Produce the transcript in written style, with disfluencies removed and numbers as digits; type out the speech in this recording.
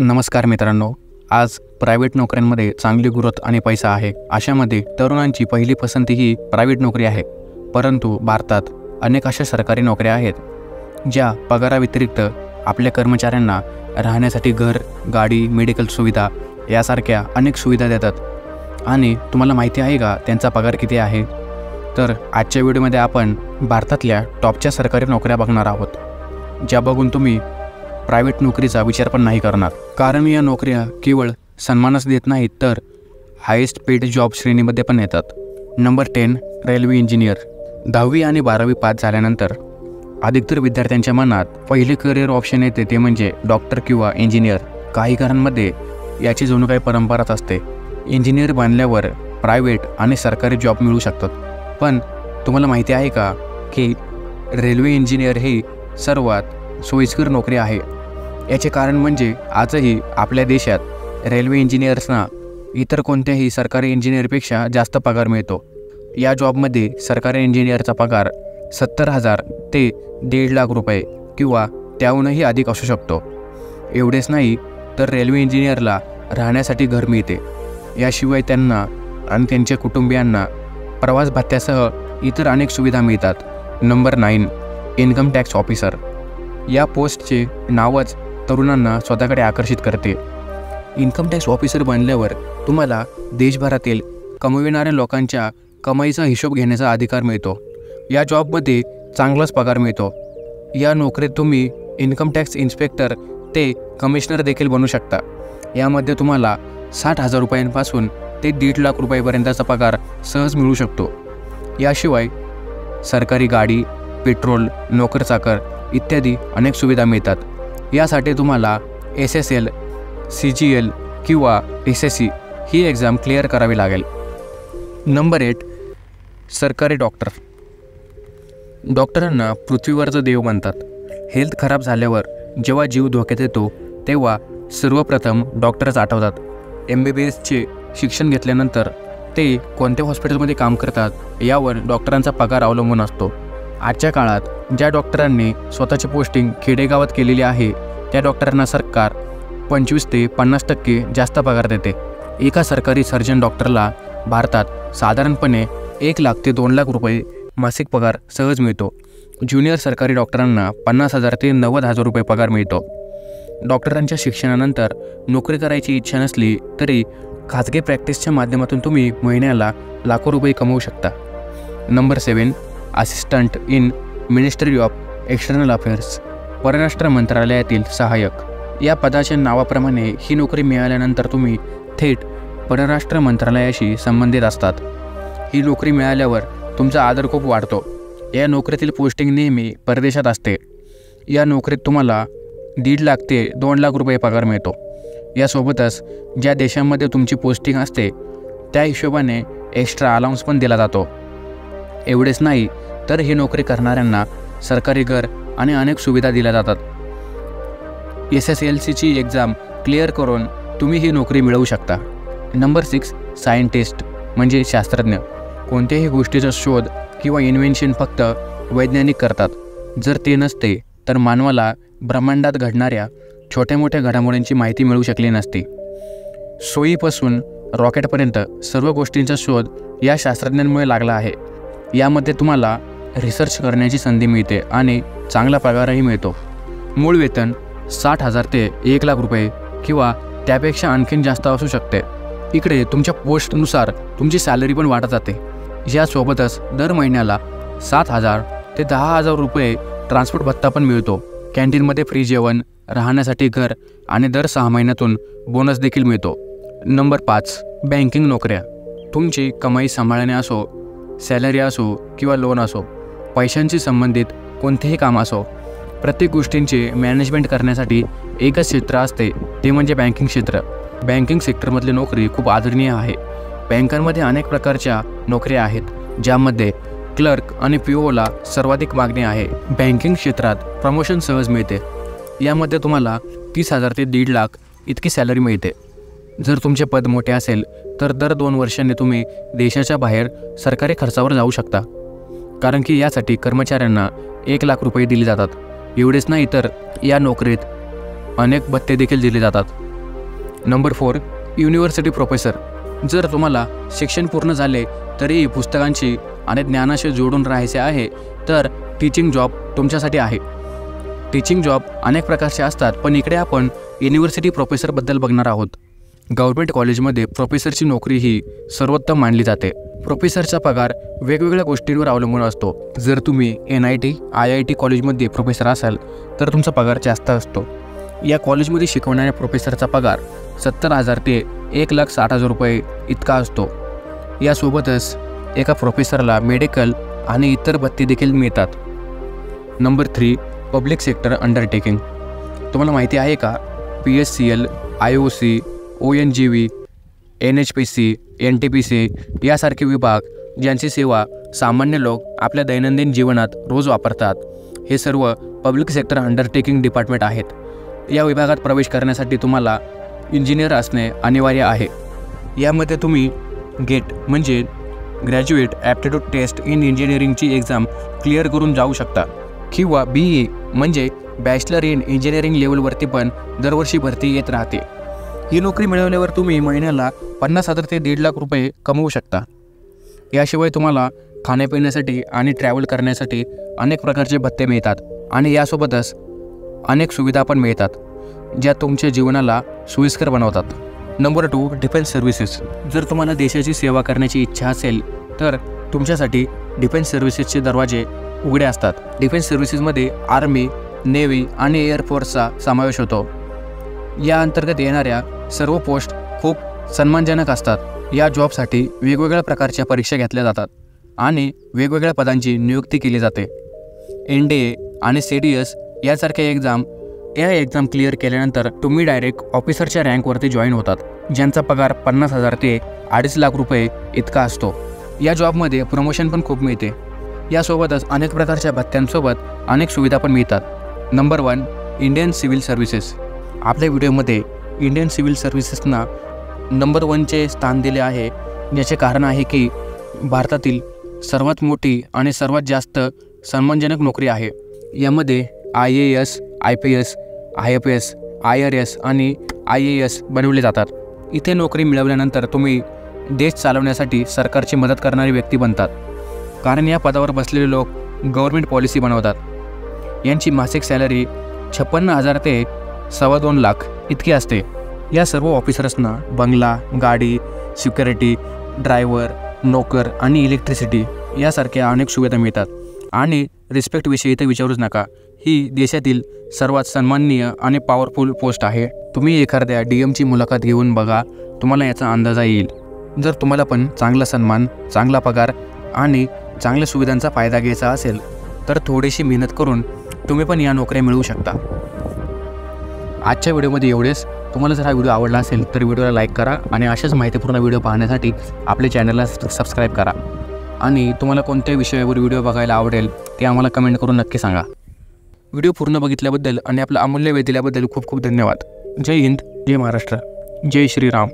नमस्कार मित्रांनो, आज प्रायव्हेट नोकऱ्यांमध्ये चांगली ग्रोथ आणि पैसा आहे. अशामध्ये तरुणांची पहिली पसंती ही प्रायव्हेट नोकरी आहे. परंतु भारतात अनेक अशा सरकारी नोकऱ्या आहेत ज्या पगाराव्यतिरिक्त आपल्या कर्मचाऱ्यांना राहण्यासाठी घर, गाडी, मेडिकल सुविधा यासारख्या अनेक सुविधा देतात. आणि तुम्हाला माहिती आहे का त्यांचा पगार किती आहे? तर आजच्या व्हिडिओमध्ये आपण भारतातल्या टॉपच्या सरकारी नोकऱ्या बघणार आहोत, ज्या बघून तुम्ही प्रायव्हेट नोकरीचा विचार पण नाही करणार. कारण या नोकऱ्या केवळ सन्मानच देत नाहीत, तर हायेस्ट पेड जॉब श्रेणीमध्ये पण येतात. Number 10, railway engineer. 10वी आणि 12वी पास झाल्यानंतर अधिकतर विद्यार्थ्यांच्या मनात पहिले करिअर ऑप्शन येते ते म्हणजे डॉक्टर किंवा इंजिनियर. काही घरांमध्ये याची जणू काही परंपराच असते. इंजिनियर बनल्यावर प्रायव्हेट आणि सरकारी जॉब मिळू शकतात. पण तुम्हाला माहिती आहे का की रेल्वे इंजिनियर ही सर्वात सोयीस्कर नोकरी आहे. याचे कारण म्हणजे आजही आपल्या देशात रेल्वे इंजिनियर्सना इतर कोणत्याही सरकारी इंजिनियरपेक्षा जास्त पगार मिळतो. या जॉबमध्ये सरकारी इंजिनियरचा पगार 70,000 ते 1.5 लाख रुपये किंवा त्याहूनही अधिक असू शकतो. एवढेच नाही तर रेल्वे इंजिनियरला राहण्यासाठी घर मिळते. याशिवाय त्यांना आणि त्यांच्या कुटुंबियांना प्रवास भत्त्यासह इतर अनेक सुविधा मिळतात. Number 9, income tax officer. या पोस्टचे नावच तरुणांना स्वतःकडे आकर्षित करते. इन्कम टॅक्स ऑफिसर बनल्यावर तुम्हाला देशभरातील कमविणाऱ्या लोकांच्या कमाईचा हिशोब घेण्याचा अधिकार मिळतो. या जॉबमध्ये चांगलाच पगार मिळतो. या नोकरीत तुम्ही इन्कम टॅक्स इन्स्पेक्टर ते कमिशनर देखील बनू शकता. यामध्ये तुम्हाला 60,000 रुपयांपासून ते 1.5 लाख रुपयांपर्यंतचा पगार सहज मिळू शकतो. याशिवाय सरकारी गाडी, पेट्रोल, नोकरचाकर इत्यादी अनेक सुविधा मिळतात. यासाठी तुम्हाला SSL, CGL किंवा SSC ही एक्झाम क्लिअर करावी लागेल. नंबर 8, सरकारी डॉक्टर. डॉक्टरांना पृथ्वीवरचं देव म्हणतात. हेल्थ खराब झाल्यावर जेव्हा जीव धोक्यात येतो तेव्हा सर्वप्रथम डॉक्टरच आठवतात. MBBSचे शिक्षण घेतल्यानंतर ते कोणत्या हॉस्पिटलमध्ये काम करतात यावर डॉक्टरांचा पगार अवलंबून असतो. आजच्या काळात ज्या डॉक्टरांनी स्वतःची पोस्टिंग खेडेगावात केलेली आहे त्या डॉक्टरांना सरकार 25 ते 50% जास्त पगार देते. एका सरकारी सर्जन डॉक्टरला भारतात साधारणपणे 1 लाख ते 2 लाख रुपये मासिक पगार सहज मिळतो. ज्युनियर सरकारी डॉक्टरांना 50,000 ते 90,000 रुपये पगार मिळतो. डॉक्टरांच्या शिक्षणानंतर नोकरी करायची इच्छा नसली तरी खाजगी प्रॅक्टिसच्या माध्यमातून तुम्ही महिन्याला लाखो रुपये कमवू शकता. Number 7, assistant in ministry of external affairs. परराष्ट्र मंत्रालयातील सहाय्यक. या पदाच्या नावाप्रमाणे ही नोकरी मिळाल्यानंतर तुम्ही थेट परराष्ट्र मंत्रालयाशी संबंधित असतात. ही नोकरी मिळाल्यावर तुमचा आदर खूप वाढतो. या नोकरीतील पोस्टिंग नेहमी परदेशात असते. या नोकरीत तुम्हाला 1.5 लाख ते 2 लाख रुपये पगार मिळतो. यासोबतच ज्या देशांमध्ये तुमची पोस्टिंग असते त्या हिशोबाने एक्स्ट्रा अलाउन्स पण दिला जातो. एवढेच नाही तर ही नोकरी करणाऱ्यांना सरकारी घर आणि अनेक सुविधा दिल्या जातात. SSLCची एक्झाम क्लिअर करून तुम्ही ही नोकरी मिळवू शकता. नंबर 6, सायंटिस्ट म्हणजे शास्त्रज्ञ. कोणत्याही गोष्टीचा शोध किंवा इन्व्हेन्शन फक्त वैज्ञानिक करतात. जर ते नसते तर मानवाला ब्रह्मांडात घडणाऱ्या छोट्या मोठ्या घडामोडींची माहिती मिळू शकली नसती. सोयीपासून रॉकेटपर्यंत सर्व गोष्टींचा शोध या शास्त्रज्ञांमुळे लागला आहे. यामध्ये तुम्हाला रिसर्च करण्याची संधी मिळते आणि चांगला पगारही मिळतो. मूळ वेतन 60,000 ते 1 लाख रुपये किंवा त्यापेक्षा आणखीन जास्त असू शकते. इकडे तुमच्या पोस्टनुसार तुमची सॅलरी पण वाढत जाते. यासोबतच दर महिन्याला 7,000 ते 10,000 रुपये ट्रान्सपोर्ट भत्ता पण मिळतो. कॅन्टीनमध्ये फ्री जेवण, राहण्यासाठी घर आणि दर 6 महिन्यातून बोनस देखील मिळतो. नंबर 5, बँकिंग नोकऱ्या. तुमची कमाई सांभाळणे असो, सॅलरी असो किंवा लोन असो, पैशांशी संबंधित कोणतेही काम असो, प्रत्येक गोष्टींचे मॅनेजमेंट करण्यासाठी एकच क्षेत्र असते ते म्हणजे बँकिंग क्षेत्र. बँकिंग सेक्टरमधली नोकरी खूप आदरणीय आहे. बँकांमध्ये अनेक प्रकारच्या नोकऱ्या आहेत ज्यामध्ये क्लर्क आणि POला सर्वाधिक मागणी आहे. बँकिंग क्षेत्रात प्रमोशन सहज मिळते. यामध्ये तुम्हाला 30,000 ते 1.5 लाख इतकी सॅलरी मिळते. जर तुमचे पद मोठे असेल तर दर 2 वर्षांनी तुम्ही देशाच्या बाहेर सरकारी खर्चावर जाऊ शकता. कारण की यासाठी कर्मचाऱ्यांना 1 लाख रुपये दिले जातात. एवढेच नाही तर या नोकरीत अनेक भत्ते देखील दिले जातात. Number 4, university professor. जर तुम्हाला शिक्षण पूर्ण झाले तरीही पुस्तकांशी आणि ज्ञानाशी जोडून राहायचे आहे तर टीचिंग जॉब तुमच्यासाठी आहे. टीचिंग जॉब अनेक प्रकारचे असतात, पण इकडे आपण युनिव्हर्सिटी प्रोफेसरबद्दल बघणार आहोत. गव्हर्नमेंट कॉलेजमध्ये प्रोफेसरची नोकरी ही सर्वोत्तम मानली जाते. प्रोफेसरचा पगार वेगवेगळ्या गोष्टींवर अवलंबून असतो. जर तुम्ही NIT, IIT कॉलेजमध्ये प्रोफेसर असाल तर तुमचा पगार जास्त असतो. या कॉलेजमध्ये शिकवणाऱ्या प्रोफेसरचा पगार 70,000 ते 1,60,000 रुपये इतका असतो. यासोबतच एका प्रोफेसरला मेडिकल आणि इतर भत्ते देखील मिळतात. Number 3, public sector undertaking. तुम्हाला माहिती आहे का, PSCL, IOC, ONGV, NHPC, NTPC यासारखे विभाग ज्यांची सेवा सामान्य लोक आपल्या दैनंदिन जीवनात रोज वापरतात, हे सर्व पब्लिक सेक्टर अंडरटेकिंग डिपार्टमेंट आहेत. या विभागात प्रवेश करण्यासाठी तुम्हाला इंजिनियर असणे अनिवार्य आहे. यामध्ये तुम्ही गेट म्हणजे ग्रॅज्युएट ॲप्टिट्यूड टेस्ट इन इंजिनिअरिंगची एक्झाम क्लिअर करून जाऊ शकता, किंवा BE म्हणजे बॅचलर इन इंजिनिअरिंग लेवलवरती पण दरवर्षी भरती येत राहते. ही नोकरी मिळवल्यावर तुम्ही महिन्याला 50,000 ते 1.5 लाख रुपये कमवू शकता. याशिवाय तुम्हाला खाण्यापिण्यासाठी आणि ट्रॅव्हल करण्यासाठी अनेक प्रकारचे भत्ते मिळतात आणि यासोबतच अनेक सुविधा पण मिळतात ज्या तुमच्या जीवनाला सोयीस्कर बनवतात. Number 2, defence services. जर तुम्हाला देशाची सेवा करण्याची इच्छा असेल तर तुमच्यासाठी डिफेन्स सर्व्हिसेसचे दरवाजे उघडे असतात. डिफेन्स सर्व्हिसेसमध्ये आर्मी, नेव्ही आणि एअरफोर्सचा समावेश होतो. या अंतर्गत येणाऱ्या सर्व पोस्ट खूप सन्मानजनक असतात. या जॉबसाठी वेगवेगळ्या प्रकारच्या परीक्षा घेतल्या जातात आणि वेगवेगळ्या पदांची नियुक्ती केली जाते. NDA आणि CDS यासारख्या एक्झाम क्लिअर केल्यानंतर तुम्ही डायरेक्ट ऑफिसरच्या रँकवरती जॉईन होतात, ज्यांचा पगार 50,000 ते 2.5 लाख रुपये इतका असतो. या जॉबमध्ये प्रमोशन पण खूप मिळते. यासोबतच अनेक प्रकारच्या भत्त्यांसोबत अनेक सुविधा पण मिळतात. Number 1, Indian civil services. आपल्या व्हिडिओमध्ये इंडियन सिव्हिल सर्व्हिसेसना नंबर 1चे स्थान दिले आहे, ज्याचे कारण आहे की भारतातील सर्वात मोठी आणि सर्वात जास्त सन्मानजनक नोकरी आहे. यामध्ये IAS, IPS, IFS, IRS आणि IAS बनवले जातात. इथे नोकरी मिळवल्यानंतर तुम्ही देश चालवण्यासाठी सरकारची मदत करणारी व्यक्ती बनतात, कारण या पदावर बसलेले लोक गव्हर्नमेंट पॉलिसी बनवतात. यांची मासिक सॅलरी 56,000 ते 2.25 लाख इतकी असते. या सर्व ऑफिसर्सना बंगला, गाडी, सिक्युरिटी, ड्रायव्हर, नोकर आणि इलेक्ट्रिसिटी यासारख्या अनेक सुविधा मिळतात. आणि रिस्पेक्टविषयी तर विचारूच नका, ही देशातील सर्वात सन्माननीय आणि पॉवरफुल पोस्ट आहे. तुम्ही एखाद्या DMची मुलाखत घेऊन बघा, तुम्हाला याचा अंदाज येईल. जर तुम्हाला पण चांगला सन्मान, चांगला पगार आणि चांगल्या सुविधांचा फायदा घ्यायचा असेल तर थोडीशी मेहनत करून तुम्ही पण या नोकऱ्या मिळवू शकता. आजच्या व्हिडिओमध्ये एवढेच. तुम्हाला जर हा व्हिडिओ आवडला असेल तर व्हिडिओला लाईक करा आणि अशाच माहितीपूर्ण व्हिडिओ पाहण्यासाठी आपल्या चॅनलला सबस्क्राईब करा. आणि तुम्हाला कोणत्या विषयावर व्हिडिओ बघायला आवडेल ते आम्हाला कमेंट करून नक्की सांगा. व्हिडिओ पूर्ण बघितल्याबद्दल आणि आपला अमूल्य वेळ दिल्याबद्दल खूप खूप धन्यवाद. जय हिंद, जय महाराष्ट्र, जय श्रीराम.